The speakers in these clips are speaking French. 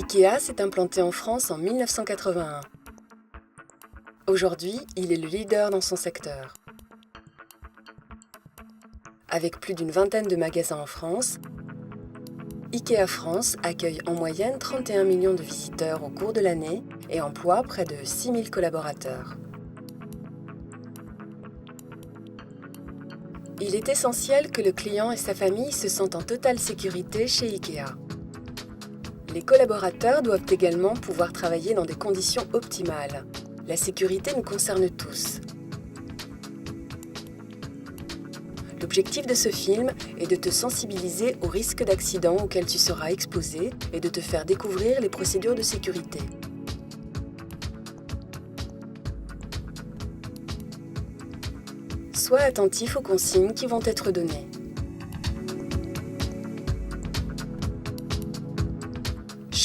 IKEA s'est implanté en France en 1981. Aujourd'hui, il est le leader dans son secteur. Avec plus d'une vingtaine de magasins en France, IKEA France accueille en moyenne 31 millions de visiteurs au cours de l'année et emploie près de 6 000 collaborateurs. Il est essentiel que le client et sa famille se sentent en totale sécurité chez IKEA. Les collaborateurs doivent également pouvoir travailler dans des conditions optimales. La sécurité nous concerne tous. L'objectif de ce film est de te sensibiliser aux risques d'accident auxquels tu seras exposé et de te faire découvrir les procédures de sécurité. Sois attentif aux consignes qui vont être données.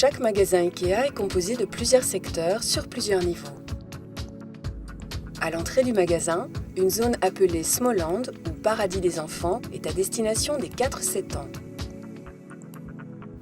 Chaque magasin IKEA est composé de plusieurs secteurs sur plusieurs niveaux. À l'entrée du magasin, une zone appelée Smallland ou Paradis des enfants est à destination des 4-7 ans.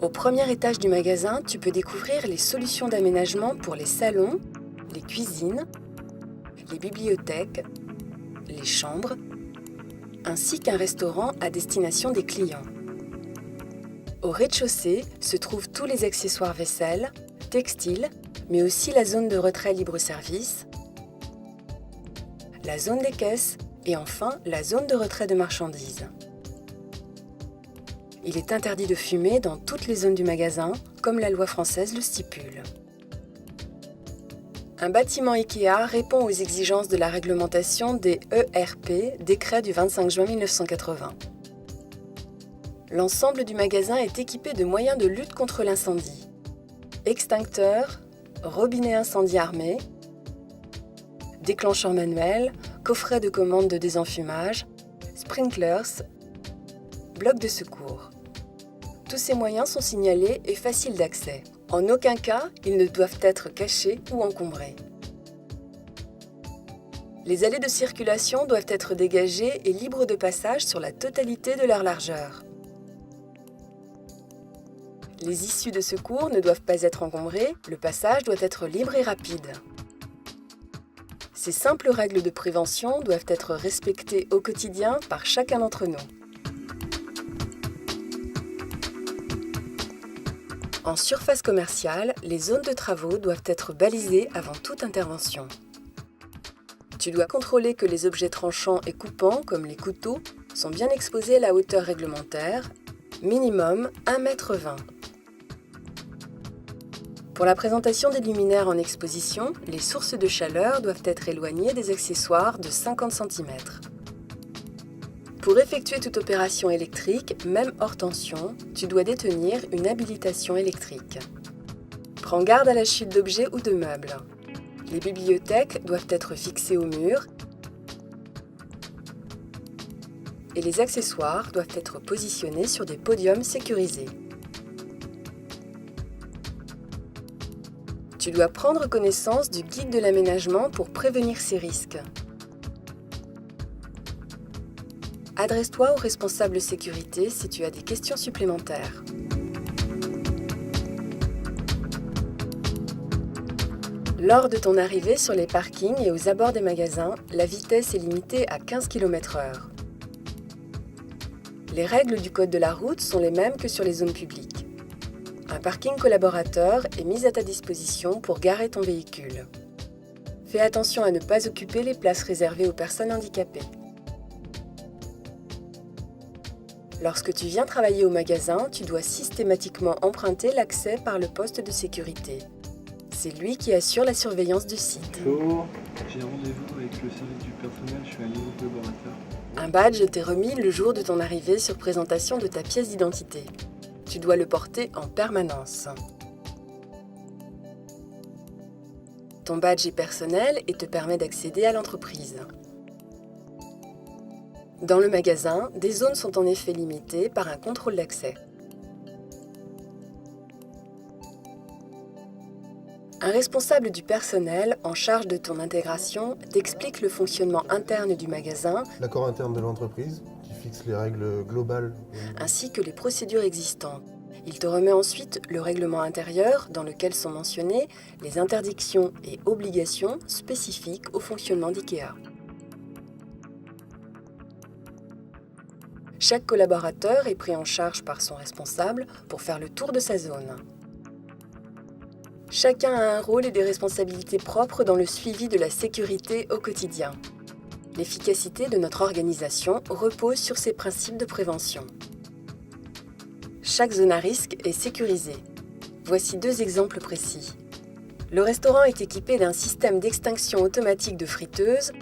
Au premier étage du magasin, tu peux découvrir les solutions d'aménagement pour les salons, les cuisines, les bibliothèques, les chambres, ainsi qu'un restaurant à destination des clients. Au rez-de-chaussée se trouvent tous les accessoires vaisselle, textiles, mais aussi la zone de retrait libre-service, la zone des caisses et enfin la zone de retrait de marchandises. Il est interdit de fumer dans toutes les zones du magasin, comme la loi française le stipule. Un bâtiment IKEA répond aux exigences de la réglementation des ERP, décret du 25 juin 1980. L'ensemble du magasin est équipé de moyens de lutte contre l'incendie. Extincteurs, robinet incendie armé, déclencheur manuel, coffret de commande de désenfumage, sprinklers, bloc de secours. Tous ces moyens sont signalés et faciles d'accès. En aucun cas, ils ne doivent être cachés ou encombrés. Les allées de circulation doivent être dégagées et libres de passage sur la totalité de leur largeur. Les issues de secours ne doivent pas être encombrées, le passage doit être libre et rapide. Ces simples règles de prévention doivent être respectées au quotidien par chacun d'entre nous. En surface commerciale, les zones de travaux doivent être balisées avant toute intervention. Tu dois contrôler que les objets tranchants et coupants, comme les couteaux, sont bien exposés à la hauteur réglementaire, minimum 1,20 m. Pour la présentation des luminaires en exposition, les sources de chaleur doivent être éloignées des accessoires de 50 cm. Pour effectuer toute opération électrique, même hors tension, tu dois détenir une habilitation électrique. Prends garde à la chute d'objets ou de meubles. Les bibliothèques doivent être fixées au mur et les accessoires doivent être positionnés sur des podiums sécurisés. Tu dois prendre connaissance du guide de l'aménagement pour prévenir ces risques. Adresse-toi au responsable sécurité si tu as des questions supplémentaires. Lors de ton arrivée sur les parkings et aux abords des magasins, la vitesse est limitée à 15 km/h. Les règles du code de la route sont les mêmes que sur les zones publiques. Un parking collaborateur est mis à ta disposition pour garer ton véhicule. Fais attention à ne pas occuper les places réservées aux personnes handicapées. Lorsque tu viens travailler au magasin, tu dois systématiquement emprunter l'accès par le poste de sécurité. C'est lui qui assure la surveillance du site. Bonjour, j'ai rendez-vous avec le service du personnel, je suis un nouveau collaborateur. Un badge t'est remis le jour de ton arrivée sur présentation de ta pièce d'identité. Tu dois le porter en permanence. Ton badge est personnel et te permet d'accéder à l'entreprise. Dans le magasin, des zones sont en effet limitées par un contrôle d'accès. Un responsable du personnel en charge de ton intégration t'explique le fonctionnement interne du magasin, l'accord interne de l'entreprise qui fixe les règles globales, ainsi que les procédures existantes. Il te remet ensuite le règlement intérieur dans lequel sont mentionnées les interdictions et obligations spécifiques au fonctionnement d'IKEA. Chaque collaborateur est pris en charge par son responsable pour faire le tour de sa zone. Chacun a un rôle et des responsabilités propres dans le suivi de la sécurité au quotidien. L'efficacité de notre organisation repose sur ces principes de prévention. Chaque zone à risque est sécurisée. Voici 2 exemples précis. Le restaurant est équipé d'un système d'extinction automatique de friteuse,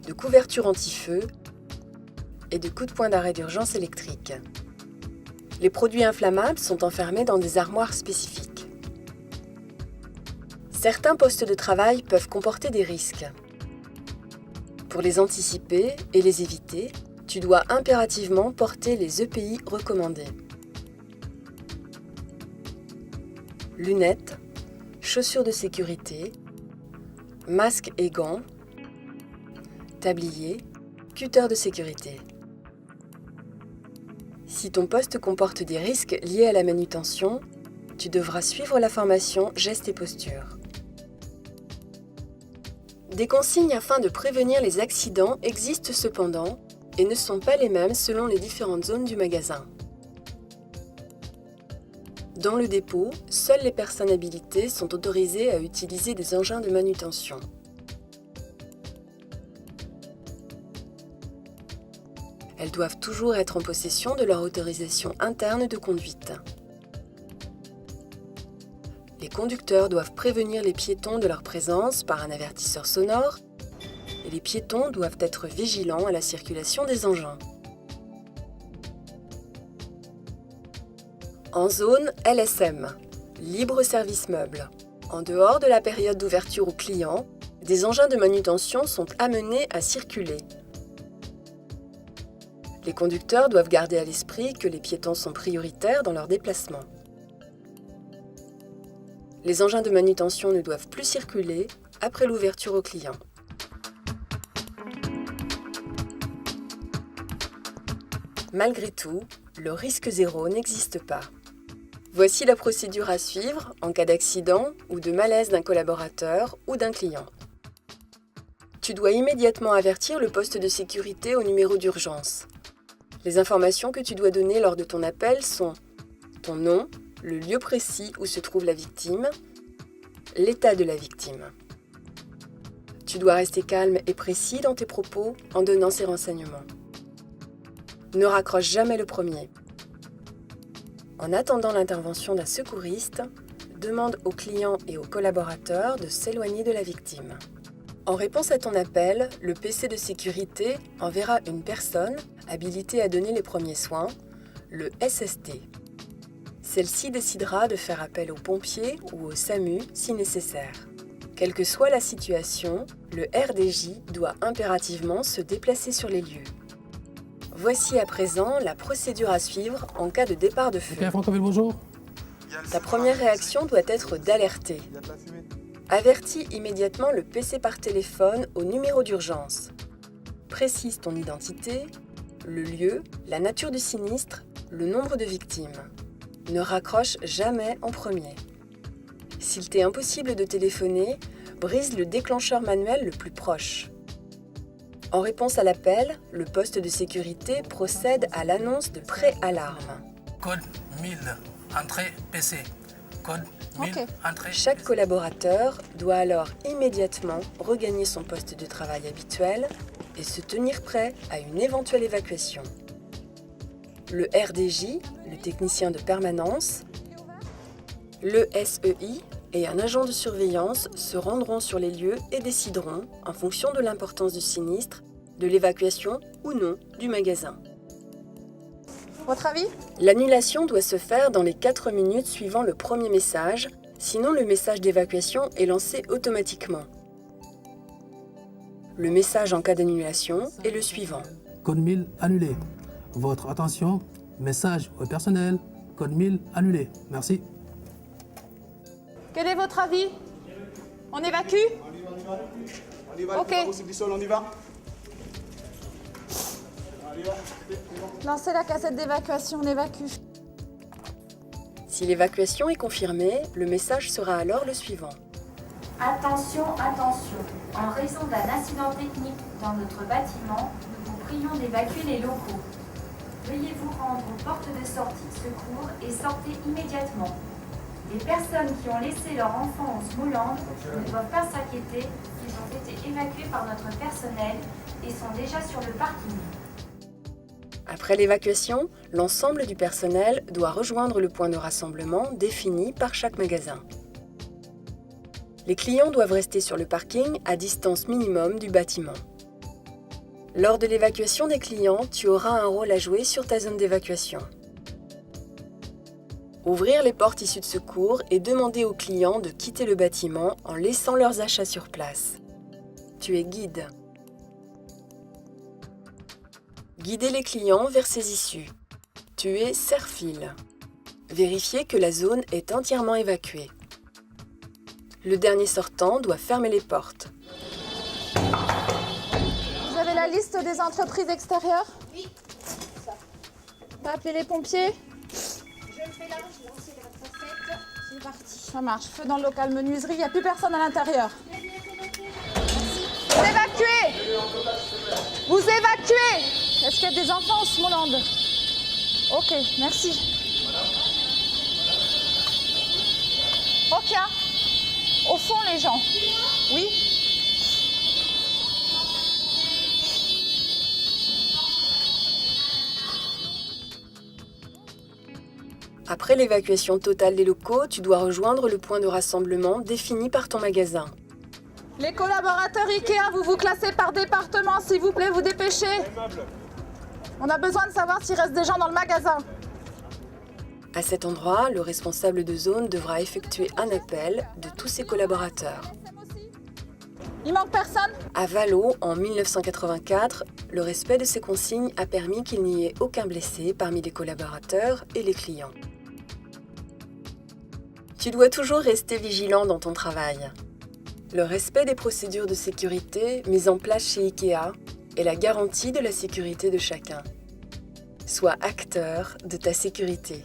de couverture anti-feu et de coups de poing d'arrêt d'urgence électrique. Les produits inflammables sont enfermés dans des armoires spécifiques. Certains postes de travail peuvent comporter des risques. Pour les anticiper et les éviter, tu dois impérativement porter les EPI recommandés. Lunettes, chaussures de sécurité, masques et gants, tablier, cutter de sécurité. Si ton poste comporte des risques liés à la manutention, tu devras suivre la formation gestes et postures. Des consignes afin de prévenir les accidents existent cependant et ne sont pas les mêmes selon les différentes zones du magasin. Dans le dépôt, seules les personnes habilitées sont autorisées à utiliser des engins de manutention. Elles doivent toujours être en possession de leur autorisation interne de conduite. Les conducteurs doivent prévenir les piétons de leur présence par un avertisseur sonore et les piétons doivent être vigilants à la circulation des engins. En zone LSM, libre service meuble, en dehors de la période d'ouverture aux clients, des engins de manutention sont amenés à circuler. Les conducteurs doivent garder à l'esprit que les piétons sont prioritaires dans leur déplacement. Les engins de manutention ne doivent plus circuler après l'ouverture aux clients. Malgré tout, le risque zéro n'existe pas. Voici la procédure à suivre en cas d'accident ou de malaise d'un collaborateur ou d'un client. Tu dois immédiatement avertir le poste de sécurité au numéro d'urgence. Les informations que tu dois donner lors de ton appel sont ton nom, le lieu précis où se trouve la victime, l'état de la victime. Tu dois rester calme et précis dans tes propos en donnant ces renseignements. Ne raccroche jamais le premier. En attendant l'intervention d'un secouriste, demande aux clients et aux collaborateurs de s'éloigner de la victime. En réponse à ton appel, le PC de sécurité enverra une personne habilitée à donner les premiers soins, le SST. Celle-ci décidera de faire appel aux pompiers ou au SAMU si nécessaire. Quelle que soit la situation, le RDJ doit impérativement se déplacer sur les lieux. Voici à présent la procédure à suivre en cas de départ de feu. Bonjour. Ta première réaction doit être d'alerter. Avertis immédiatement le PC par téléphone au numéro d'urgence. Précise ton identité, le lieu, la nature du sinistre, le nombre de victimes. Ne raccroche jamais en premier. S'il t'est impossible de téléphoner, brise le déclencheur manuel le plus proche. En réponse à l'appel, le poste de sécurité procède à l'annonce de préalarme. Code 1000, entrée PC. Code 1000, entrée Chaque PC. collaborateur doit alors immédiatement regagner son poste de travail habituel et se tenir prêt à une éventuelle évacuation. Le RDJ, le technicien de permanence, le SEI et un agent de surveillance se rendront sur les lieux et décideront, en fonction de l'importance du sinistre, de l'évacuation ou non du magasin. Votre avis ? L'annulation doit se faire dans les 4 minutes suivant le premier message, sinon le message d'évacuation est lancé automatiquement. Le message en cas d'annulation est le suivant. Code 1000 annulé. Votre attention, message au personnel, code 1000 annulé. Merci. Quel est votre avis ? On évacue ? On y va, Ok. pas possible du sol, on y va. Lancez la cassette d'évacuation, on évacue. Si l'évacuation est confirmée, le message sera alors le suivant. Attention, attention. En raison d'un incident technique dans notre bâtiment, nous vous prions d'évacuer les locaux. Veuillez vous rendre aux portes de sortie de secours et sortez immédiatement. Les personnes qui ont laissé leur enfant au Smoland ne doivent pas s'inquiéter, ils ont été évacués par notre personnel et sont déjà sur le parking. Après l'évacuation, l'ensemble du personnel doit rejoindre le point de rassemblement défini par chaque magasin. Les clients doivent rester sur le parking à distance minimum du bâtiment. Lors de l'évacuation des clients, tu auras un rôle à jouer sur ta zone d'évacuation. Ouvrir les portes issues de secours et demander aux clients de quitter le bâtiment en laissant leurs achats sur place. Tu es guide. Guider les clients vers ces issues. Tu es serre-fil. Vérifier que la zone est entièrement évacuée. Le dernier sortant doit fermer les portes. Vous avez la liste des entreprises extérieures? Oui. On va appeler les pompiers. Je le fais là, je lance votre recette. C'est parti. Ça marche. Feu dans le local menuiserie, il n'y a plus personne à l'intérieur. Vous évacuez! Vous évacuez! Est-ce qu'il y a des enfants au Smoland? Ok, merci. Ok. Au fond, les gens. Oui? Après l'évacuation totale des locaux, tu dois rejoindre le point de rassemblement défini par ton magasin. Les collaborateurs IKEA, vous vous classez par département, s'il vous plaît, vous dépêchez. On a besoin de savoir s'il reste des gens dans le magasin. À cet endroit, le responsable de zone devra effectuer un appel de tous ses collaborateurs. Il manque personne? À Vallaud, en 1984, le respect de ces consignes a permis qu'il n'y ait aucun blessé parmi les collaborateurs et les clients. Tu dois toujours rester vigilant dans ton travail. Le respect des procédures de sécurité mises en place chez IKEA est la garantie de la sécurité de chacun. Sois acteur de ta sécurité.